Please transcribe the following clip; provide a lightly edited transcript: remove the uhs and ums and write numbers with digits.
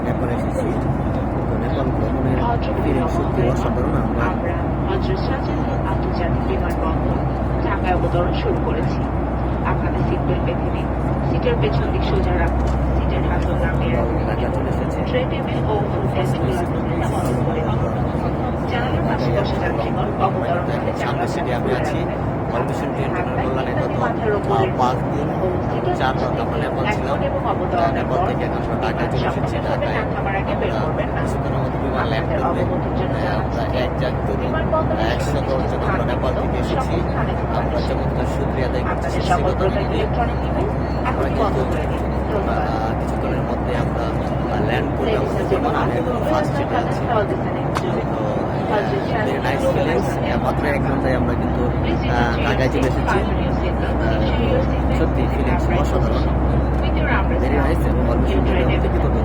নেপাল এসেছি। তো নেপাল ভ্রমণের ফিলিংস সত্যি অসাধারণ। আমরা হযরত শাহজালাল আন্তর্জাতিক বিমানবন্দর ঢাকায় অবতরণ শুরু করেছি। আপনাদের সিট বেল্ট বেঁধে নিন, সিটের পেছন দিক সোজা রাখুন, সিটের হাতল নামিয়ে রাখুন, ঢাকা চলে এসেছে। ট্রে টেবিল ও ফুড ডেস্কগুলোর বন্ধ করে দিন। জানালার পাশে বসা যাত্রীগণ অবতরণ হলে সামনে সিটে আমি আছি। পারমিশন ট্রেন কল্যাণে গত 5 দিন 4 রাত আমরা নেপাল ছিলাম। নেপাল থেকে এখন আমরা ঢাকায় চলে এসেছি। ঢাকায় কিছুক্ষণের মধ্যে বিমান ল্যান্ড করবে। আমরা এক জায়গায় 100 দশ জন আমরা নেপাল থেকে এসেছি। আমরা চমৎকার শুকরিয়া আদায় করছি আমরা কিন্তু কিছুক্ষণের মধ্যে আমরা ল্যান্ড করবে। আমাদের বিমান ফার্স্ট সিটে আছি। Very nice feelings. মাত্র 1 ঘন্টায় আমরা কিন্তু ঢাকায় চলে এসেছি। সত্যি ফিলিংস অসাধারণ, ভেরি নাইস। এবং পারমিশন ট্রেনে অতি কৃতজ্ঞ